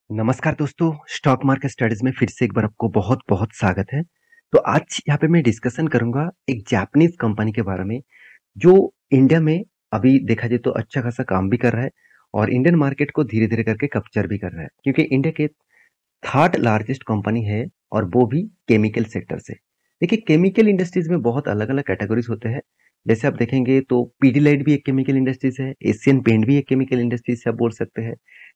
नमस्कार दोस्तों, stock market studies में फिर से एक बार आपको बहुत-बहुत स्वागत है। तो आज यहाँ पे मैं डिस्कशन करूँगा एक जापानीज़ कंपनी के बारे में, जो इंडिया में अभी देखा जाए तो अच्छा खासा काम भी कर रहा है और इंडियन मार्केट को धीरे-धीरे करके कैप्चर भी कर रहा है। क्योंकि इंडिया के थर्ड लार्जेस्ट कंपनी है और वो भी केमिकल सेक्टर से। देखिए केमिकल इंडस्ट्रीज में बहुत अलग-अलग कैटेगरीज होते हैं। जैसे आप देखेंगे तो पीडीलाइट भी एक केमिकल इंडस्ट्रीज है, एशियन पेंट भी एक केमिकल इंडस्ट्रीज से आप बोल सकते हैं।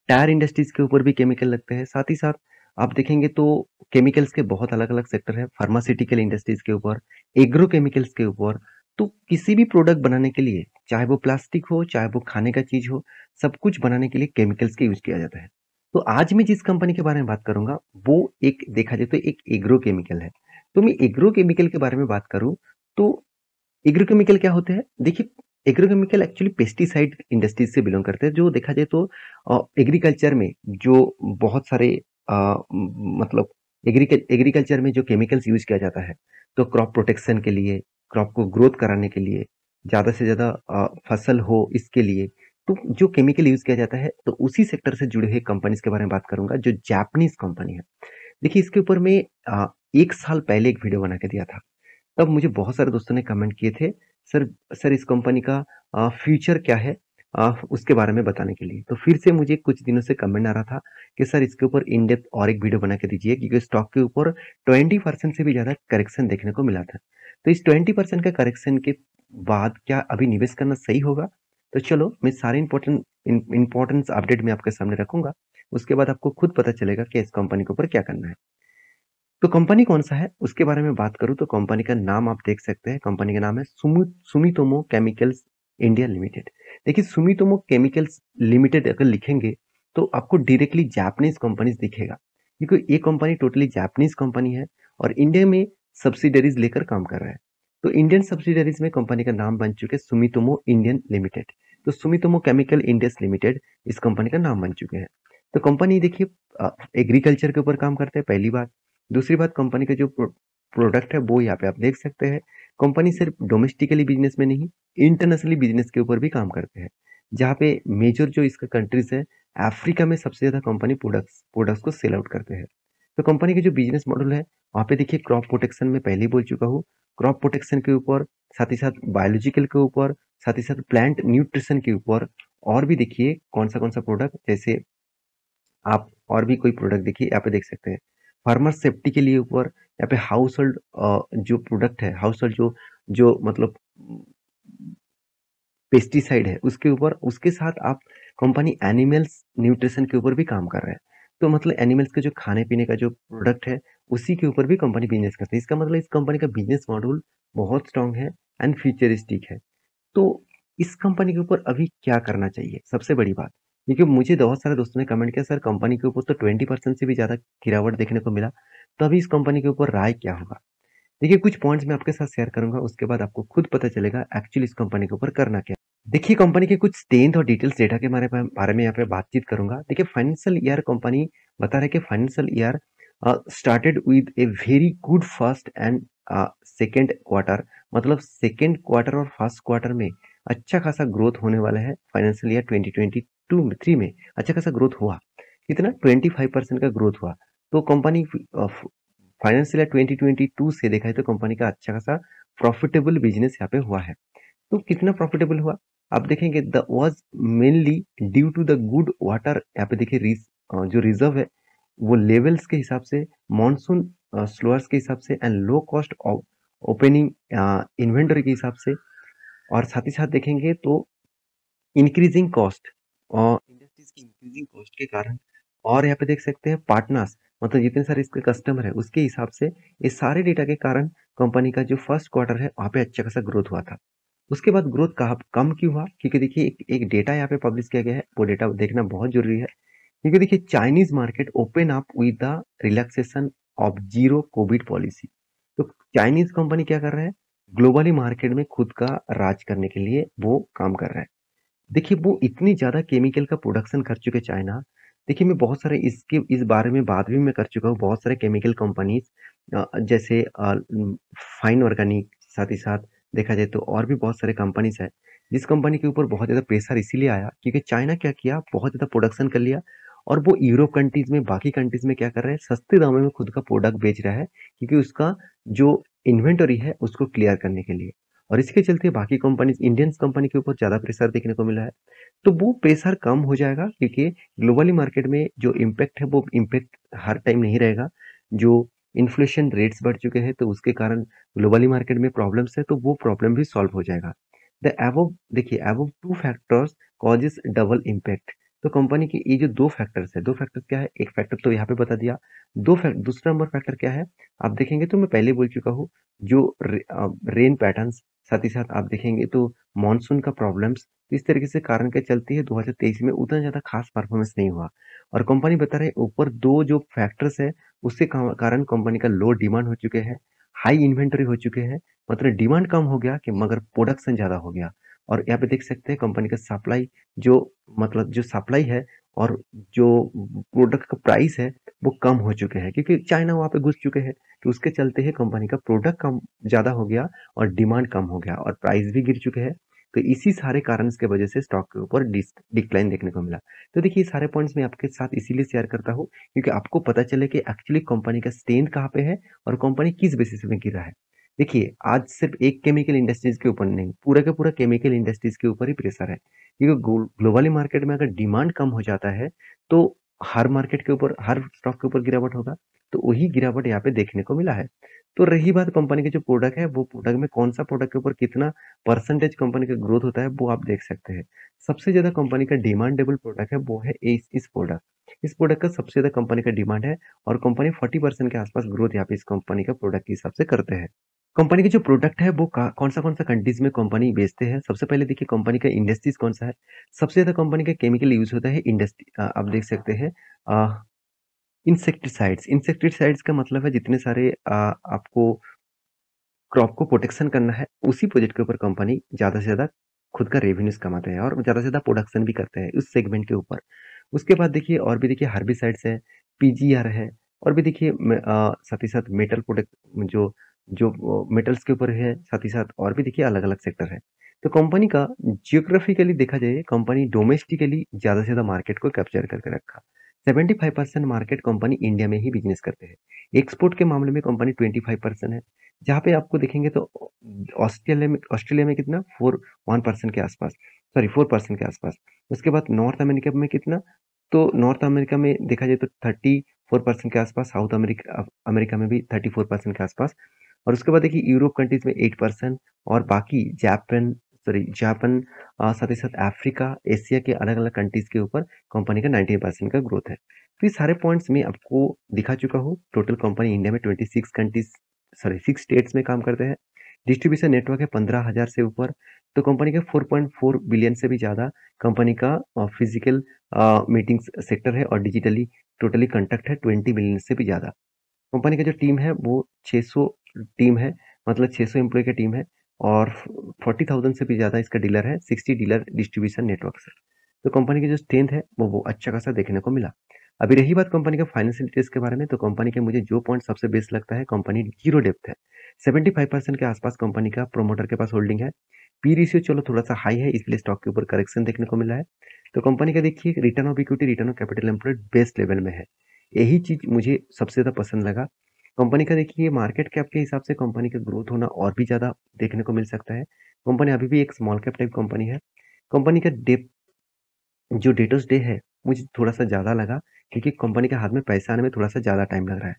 टायर इंडस्ट्रीज के ऊपर भी केमिकल लगते हैं। साथ ही साथ आप देखेंगे तो केमिकल्स के बहुत अलग-अलग सेक्टर है, फार्मास्यूटिकल इंडस्ट्रीज के ऊपर, एग्रो केमिकल्स के ऊपर। तो किसी भी प्रोडक्ट बनाने के लिए, चाहे वो प्लास्टिक हो, चाहे वो खाने का चीज हो, सब कुछ बनाने के लिए केमिकल्स का यूज किया जाता है। तो आज मैं जिस कंपनी के बारे में बात करूंगा वो एक देखा जाए तो एक एग्रो केमिकल है। तो मैं एग्रो केमिकल के बारे में बात करूं तो एग्रो केमिकल क्या होते हैं? देखिए agro chemical actually pesticide industries से बिलोंग करते हैं, जो देखा जाए तो एग्रीकल्चर में जो बहुत सारे मतलब एग्रीकल्चर में जो केमिकल्स यूज किया जाता है, तो क्रॉप प्रोटेक्शन के लिए, क्रॉप को ग्रोथ कराने के लिए, ज्यादा से ज्यादा फसल हो इसके लिए, तो जो केमिकल यूज किया जाता है, तो उसी सेक्टर से जुड़े हुए कंपनीज के बारे में बात करूंगा जो जापानीज कंपनी है। देखिए इसके ऊपर मैं एक साल पहले एक वीडियो बना के दिया था। तब मुझे बहुत सारे दोस्तों ने कमेंट किए थे, सर सर इस कंपनी का फ्यूचर क्या है, उसके बारे में बताने के लिए। तो फिर से मुझे कुछ दिनों से कमेंट आ रहा था कि सर इसके ऊपर इन डेप्थ और एक वीडियो बना के दीजिए, क्योंकि स्टॉक के ऊपर 20% से भी ज़्यादा करेक्शन देखने को मिला था। तो इस 20% का करेक्शन के बाद क्या अभी निवेश करना सही होगा? तो चलो मैं सारे इम्पोर्टेंस अपडेट मैं आपके सामने रखूंगा। उसके बाद आपको खुद पता चलेगा कि इस कंपनी के ऊपर क्या करना है। तो कंपनी कौन-सा है, उसके बारे में बात करूँ तो कंपनी का नाम आप देख सकते हैं। कंपनी का नाम है सुमितोमो केमिकल्स इंडिया लिमिटेड। देखिए सुमितोमो केमिकल्स लिमिटेड अगर लिखेंगे तो आपको डायरेक्टली जापानीज़ कंपनीज़ दिखेगा। क्योंकि ये कंपनी टोटली जापानीज़ कंपनी है और इंडिया में सब्सिडियरीज़ लेकर काम कर रहा है। तो इंडियन सब्सिडियरीज़ में कंपनी का नाम बन चुके हैं सुमितोमो इंडियन लिमिटेड। तो सुमितोमो केमिकल इंडियस लिमिटेड इस कंपनी का नाम बन चुके हैं। तो कंपनी देखिए एग्रीकल्चर के ऊपर काम करते हैं, पहली बात। दूसरी बात, कंपनी का जो प्रोडक्ट है वो यहाँ पे आप देख सकते हैं। कंपनी सिर्फ डोमेस्टिकली बिजनेस में नहीं, इंटरनेशनली बिजनेस के ऊपर भी काम करते हैं। जहाँ पे मेजर जो इसका कंट्रीज है, अफ्रीका में सबसे ज्यादा कंपनी प्रोडक्ट्स प्रोडक्ट्स को सेल आउट करते हैं। तो कंपनी के जो बिजनेस मॉडल है, वहाँ पे देखिए क्रॉप प्रोटेक्शन में पहले ही बोल चुका हूँ। क्रॉप प्रोटेक्शन के ऊपर, साथ ही साथ बायोलॉजिकल के ऊपर, साथ ही साथ प्लांट न्यूट्रिशन के ऊपर, और भी देखिए कौन सा प्रोडक्ट, जैसे आप और भी कोई प्रोडक्ट देखिए यहाँ पे देख सकते हैं। फार्मर सेफ्टी के लिए ऊपर यहाँ पे हाउस होल्ड जो प्रोडक्ट है, हाउस होल्ड जो जो मतलब पेस्टिसाइड है उसके ऊपर, उसके साथ आप कंपनी एनिमल्स न्यूट्रिशन के ऊपर भी काम कर रहा है। तो मतलब एनिमल्स के जो खाने पीने का जो प्रोडक्ट है, उसी के ऊपर भी कंपनी बिजनेस करती है। इसका मतलब इस कंपनी का बिजनेस मॉडल बहुत स्ट्रांग है एंड फ्यूचरिस्टिक है। तो इस कंपनी के ऊपर अभी क्या करना चाहिए? सबसे बड़ी बात, क्योंकि मुझे बहुत सारे दोस्तों ने कमेंट किया, सर कंपनी के ऊपर तो 20% से भी ज़्यादा गिरावट देखने को मिला, तो अभी इस कंपनी के ऊपर राय क्या होगा? देखिए कुछ पॉइंट्स मैं आपके साथ शेयर करूंगा, उसके बाद आपको खुद पता चलेगा एक्चुअली इस कंपनी के ऊपर करना क्या है। देखिए कंपनी के कुछ स्ट्रेंथ और डिटेल्स डेटा के बारे में यहाँ पे बातचीत करूंगा। देखिए फाइनेंशियल ईयर कंपनी बता रहे कि financial year started with a very good first and second quarter. मतलब सेकेंड क्वार्टर और फर्स्ट क्वार्टर में अच्छा खासा ग्रोथ होने वाला है। फाइनेंशियल ईयर 2022-3 में अच्छा खासा ग्रोथ हुआ। कितना? 25% का ग्रोथ हुआ। तो कंपनी फाइनेंशियल ईयर 2022 से देखा है तो कंपनी का अच्छा खासा प्रॉफिटेबल बिजनेस यहाँ पे हुआ है। तो कितना प्रॉफिटेबल हुआ आप देखेंगे, the was mainly due to the good water. यहाँ पे देखिए जो रिजर्व है वो लेवल्स के हिसाब से, मॉनसून स्लोअर्स के हिसाब से and low cost opening inventory के हिसाब से, और साथ ही साथ देखेंगे तो इंक्रीजिंग कॉस्ट और इंडस्ट्रीज की इंक्रीजिंग कॉस्ट के कारण, और यहाँ पे देख सकते हैं पार्टनर्स, मतलब जितने सारे इसके कस्टमर है उसके हिसाब से, ये सारे डेटा के कारण कंपनी का जो फर्स्ट क्वार्टर है वहाँ पे अच्छा खासा ग्रोथ हुआ था। उसके बाद ग्रोथ कहाँ कम क्यों हुआ? क्योंकि देखिए एक डेटा यहाँ पे पब्लिश किया गया है, वो डेटा देखना बहुत जरूरी है। क्योंकि देखिए Chinese market open up with the relaxation of zero Covid policy. तो चाइनीज कंपनी क्या कर रहा है? ग्लोबली मार्केट में खुद का राज करने के लिए वो काम कर रहा है। देखिए वो इतनी ज़्यादा केमिकल का प्रोडक्शन कर चुके चाइना। देखिए मैं बहुत सारे इसके इस बारे में बात भी मैं कर चुका हूँ। बहुत सारे केमिकल कंपनीज जैसे फाइन ऑर्गेनिक, साथ ही साथ देखा जाए तो और भी बहुत सारे कंपनीज है जिस कंपनी के ऊपर बहुत ज़्यादा प्रेशर इसीलिए आया क्योंकि चाइना क्या किया, बहुत ज़्यादा प्रोडक्शन कर लिया और वो यूरोप कंट्रीज में, बाकी कंट्रीज में क्या कर रहा है, सस्ते दामों में खुद का प्रोडक्ट बेच रहा है, क्योंकि उसका जो इन्वेंटरी है उसको क्लियर करने के लिए। और इसके चलते बाकी कंपनी, इंडियन कंपनी के ऊपर ज़्यादा प्रेशर देखने को मिला है। तो वो प्रेशर कम हो जाएगा, क्योंकि ग्लोबली मार्केट में जो इम्पैक्ट है वो इम्पैक्ट हर टाइम नहीं रहेगा। जो इन्फ्लेशन रेट्स बढ़ चुके हैं तो उसके कारण ग्लोबली मार्केट में प्रॉब्लम्स है, तो वो प्रॉब्लम भी सॉल्व हो जाएगा। द अबव देखिए, above two factors causes double impact. तो कंपनी की ये जो दो फैक्टर्स है, दो फैक्टर्स क्या है, एक फैक्टर तो यहाँ पे बता दिया, दूसरा नंबर फैक्टर क्या है, आप देखेंगे तो मैं पहले बोल चुका हूँ, जो रेन पैटर्न्स, साथ ही साथ आप देखेंगे तो मानसून का प्रॉब्लम्स, इस तरीके से कारण के चलते है 2023 में उतना ज़्यादा खास परफॉर्मेंस नहीं हुआ। और कंपनी बता रहे ऊपर दो जो फैक्टर्स है, उसके कारण कंपनी का लो डिमांड हो चुके हैं, हाई इन्वेंटरी हो चुके हैं, मतलब डिमांड कम हो गया कि मगर प्रोडक्शन ज़्यादा हो गया। और यहाँ पे देख सकते हैं कंपनी का सप्लाई, जो मतलब जो सप्लाई है और जो प्रोडक्ट का प्राइस है वो कम हो चुके हैं, क्योंकि चाइना वहाँ पे घुस चुके हैं। तो उसके चलते ही कंपनी का प्रोडक्ट कम ज़्यादा हो गया और डिमांड कम हो गया और प्राइस भी गिर चुके हैं। तो इसी सारे कारण की वजह से स्टॉक के ऊपर डिक्लाइन देखने को मिला। तो देखिए, ये सारे पॉइंट्स मैं आपके साथ इसीलिए शेयर करता हूँ, क्योंकि आपको पता चले कि एक्चुअली कंपनी का स्ट्रेंथ कहाँ पे है और कंपनी किस बेसिस में गिरा है। देखिए, आज सिर्फ एक केमिकल इंडस्ट्रीज के ऊपर नहीं, पूरा का पूरा केमिकल इंडस्ट्रीज के ऊपर ही प्रेशर है, क्योंकि ग्लोबली मार्केट में अगर डिमांड कम हो जाता है तो हर मार्केट के ऊपर, हर स्टॉक के ऊपर गिरावट होगा। तो वही गिरावट यहाँ पे देखने को मिला है। तो रही बात कंपनी के जो प्रोडक्ट है, वो प्रोडक्ट में कौन सा प्रोडक्ट के ऊपर कितना परसेंटेज कंपनी का ग्रोथ होता है वो आप देख सकते हैं। सबसे ज्यादा कंपनी का डिमांडेबल प्रोडक्ट है वो है इस प्रोडक्ट, इस प्रोडक्ट का सबसे ज्यादा कंपनी का डिमांड है। और कंपनी 40% के आसपास ग्रोथ यहाँ पे इस कंपनी का प्रोडक्ट के हिसाब से करते हैं। कंपनी के जो प्रोडक्ट है वो कौन सा कंट्रीज में कंपनी बेचते हैं। सबसे पहले देखिए कंपनी का इंडस्ट्रीज कौन सा है। सबसे ज्यादा कंपनी का केमिकल यूज होता है इंडस्ट्री, आप देख सकते हैं इंसेक्टिसाइड्स। इंसेक्टिसाइड्स का मतलब है जितने सारे आपको क्रॉप को प्रोटेक्शन करना है, उसी प्रोजेक्ट के ऊपर कंपनी ज्यादा से ज्यादा खुद का रेवेन्यूज कमाते हैं और ज्यादा से ज्यादा प्रोडक्शन भी करते हैं उस सेगमेंट के ऊपर। उसके बाद देखिए और भी देखिए हर्बिसाइड्स है, पीजीआर है, और भी देखिए साथ ही साथ मेटल प्रोडक्ट, जो जो मेटल्स के ऊपर है, साथ ही साथ और भी देखिए अलग अलग सेक्टर है। तो कंपनी का जियोग्राफिकली देखा जाए, कंपनी डोमेस्टिकली ज्यादा से ज्यादा मार्केट को कैप्चर करके रखा। 75% मार्केट कंपनी इंडिया में ही बिजनेस करते हैं। एक्सपोर्ट के मामले में कंपनी 25% है, जहाँ पे आपको देखेंगे तो ऑस्ट्रेलिया में कितना 1% के आसपास, सॉरी 4% के आसपास। उसके बाद नॉर्थ अमेरिका में कितना, तो नॉर्थ अमेरिका में देखा जाए तो 34% के आसपास, साउथ अमेरिका अमेरिका में भी 34% के आसपास। और उसके बाद देखिए यूरोप कंट्रीज में 8%, और बाकी जापान, साथ ही साथ अफ्रीका, एशिया के अलग अलग कंट्रीज के ऊपर कंपनी का 19% का ग्रोथ है। तो ये सारे पॉइंट्स मैं आपको दिखा चुका हूँ। टोटल कंपनी इंडिया में 6 स्टेट्स में काम करते हैं। डिस्ट्रीब्यूशन नेटवर्क है 15,000 से ऊपर। तो कंपनी का 4.4 बिलियन से भी ज़्यादा कंपनी का फिजिकल मीटिंग्स सेक्टर है, और डिजिटली टोटली कंटैक्ट है 20 मिलियन से भी ज़्यादा। कंपनी का जो टीम है वो 600 टीम है, मतलब 600 एम्प्लॉय का टीम है, और 40,000 से भी ज़्यादा इसका डीलर है, 60 डीलर डिस्ट्रीब्यूशन नेटवर्क से। तो कंपनी की जो स्ट्रेंथ है वो अच्छा खासा देखने को मिला। अभी रही बात कंपनी का फाइनेंशियल डिटेल्स के बारे में, तो कंपनी के मुझे जो पॉइंट सबसे बेस्ट लगता है, कंपनी जीरो डेप्थ है। 75% के आसपास कंपनी का प्रोमोटर के पास होल्डिंग है। पी रेशियो चलो थोड़ा सा हाई है, इसलिए स्टॉक के ऊपर करेक्शन देखने को मिला है। तो कंपनी का देखिए return of equity, return of capital employed best level में है। यही चीज मुझे सबसे ज्यादा पसंद लगा। कंपनी का देखिए मार्केट कैप के हिसाब से कंपनी का ग्रोथ होना और भी ज्यादा देखने को मिल सकता है। कंपनी अभी भी एक स्मॉल कैप टाइप कंपनी है। कंपनी का डेप जो डेटर्स डे है मुझे थोड़ा सा ज़्यादा लगा, क्योंकि कंपनी के हाथ में पैसा आने में थोड़ा सा ज़्यादा टाइम लग रहा है।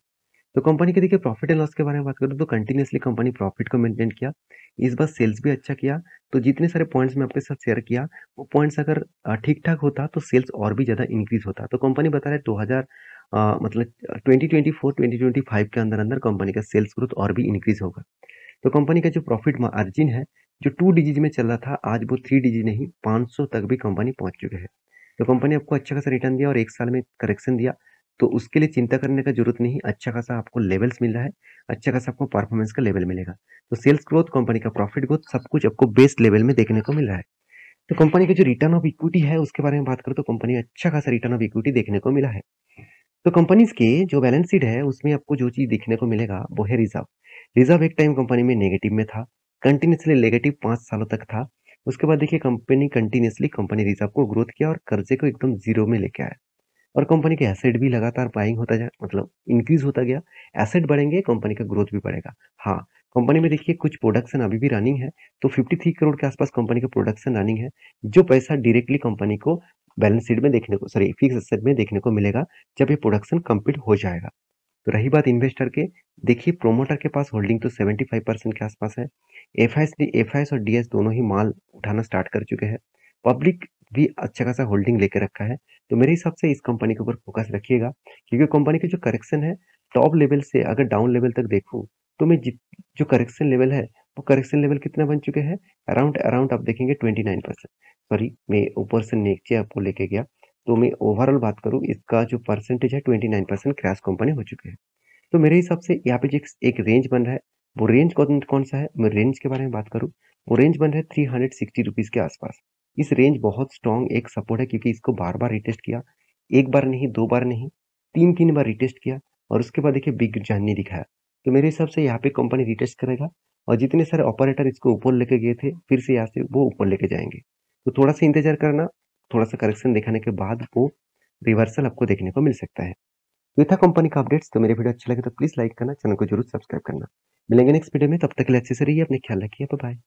तो कंपनी के देखिए प्रॉफिट एंड लॉस के बारे में बात करूँ तो कंटिन्यूअसली कंपनी प्रॉफिट को मेंटेन किया। इस बार सेल्स भी अच्छा किया। तो जितने सारे पॉइंट्स मैं आपके साथ शेयर किया, वो पॉइंट्स अगर ठीक ठाक होता तो सेल्स और भी ज़्यादा इंक्रीज होता। तो कंपनी बता रहा है 2000 मतलब 2024-2025 के अंदर अंदर कंपनी का सेल्स ग्रोथ और भी इंक्रीज होगा। तो कंपनी का जो प्रॉफिट मार्जिन है, जो 2 डिजिट में चल रहा था, आज वो 3 डिजिट नहीं 500 तक भी कंपनी पहुंच चुके हैं। तो कंपनी आपको अच्छा खासा रिटर्न दिया और एक साल में करेक्शन दिया, तो उसके लिए चिंता करने का जरूरत नहीं। अच्छा खासा आपको लेवल्स मिल रहा है, अच्छा खासा आपको परफॉर्मेंस का लेवल मिलेगा। तो सेल्स ग्रोथ, कंपनी का प्रॉफिट ग्रोथ, सब कुछ आपको बेस्ट लेवल में देखने को मिल रहा है। तो कंपनी का जो रिटर्न ऑफ इक्विटी है उसके बारे में बात करूँ तो कंपनी अच्छा खासा रिटर्न ऑफ इक्विटी देखने को मिला है। तो कंपनीज के जो बैलेंस शीट है उसमें आपको जो चीज देखने को मिलेगा वो है रिजर्व। रिजर्व एक टाइम कंपनी में नेगेटिव में था, कंटिन्यूसली नेगेटिव 5 सालों तक था। उसके बाद देखिए कंपनी कंटिन्यूसली कंपनी रिजर्व को ग्रोथ किया और कर्जे को एकदम जीरो में लेके आया। और कंपनी के एसेट भी लगातार बाइंग होता जा मतलब इंक्रीज होता गया। एसेट बढ़ेंगे, कंपनी का ग्रोथ भी बढ़ेगा। हाँ, कंपनी में देखिए कुछ प्रोडक्शन अभी भी रनिंग है, तो 53 करोड़ के आसपास कंपनी का प्रोडक्शन रनिंग है, जो पैसा डायरेक्टली कंपनी को बैलेंस शीट में देखने को सॉरी फिक्स एसेट में देखने को मिलेगा जब ये प्रोडक्शन कंप्लीट हो जाएगा। तो रही बात इन्वेस्टर के, देखिए प्रोमोटर के पास होल्डिंग तो 75% के आसपास है। एफआईएस और डीएस दोनों ही माल उठाना स्टार्ट कर चुके हैं। पब्लिक भी अच्छा खासा होल्डिंग लेके रखा है। तो मेरे हिसाब से इस कंपनी के ऊपर फोकस रखिएगा, क्योंकि कंपनी की जो करेक्शन है टॉप लेवल से अगर डाउन लेवल तक देखूं तो जो करेक्शन लेवल है वो करेक्शन लेवल कितना बन चुके हैं, अराउंड अराउंड आप देखेंगे 29%। सॉरी, मैं ऊपर से नीचे आपको लेके गया, तो मैं ओवरऑल बात करूं इसका जो परसेंटेज है 29% क्रैश कंपनी हो चुके हैं। तो मेरे हिसाब से यहाँ पे जो एक रेंज बन रहा है, वो रेंज कौन कौन सा है, मैं रेंज के बारे में बात करूँ, वो रेंज बन रहा है 360 रुपीज के आसपास। इस रेंज बहुत स्ट्रॉन्ग एक सपोर्ट है, क्योंकि इसको बार बार रिटेस्ट किया, एक बार नहीं, दो बार नहीं, तीन तीन बार रिटेस्ट किया, और उसके बाद देखिए बिग जर्नी नहीं दिखाया। तो मेरे हिसाब से यहाँ पे कंपनी रिटेस्ट करेगा, और जितने सारे ऑपरेटर इसको ऊपर लेके गए थे, फिर से यहाँ से वो ऊपर लेके जाएंगे। तो थोड़ा सा इंतजार करना, थोड़ा सा करेक्शन दिखाने के बाद वो रिवर्सल आपको देखने को मिल सकता है। ये था कंपनी का अपडेट्स। तो मेरे वीडियो अच्छा लगे तो प्लीज लाइक करना, चैनल को जरूर सब्सक्राइब करना। मिलेंगे नेक्स्ट वीडियो में, तब तक के लिए अच्छे से रहिए, अपने ख्याल रखिए, बाय बाय।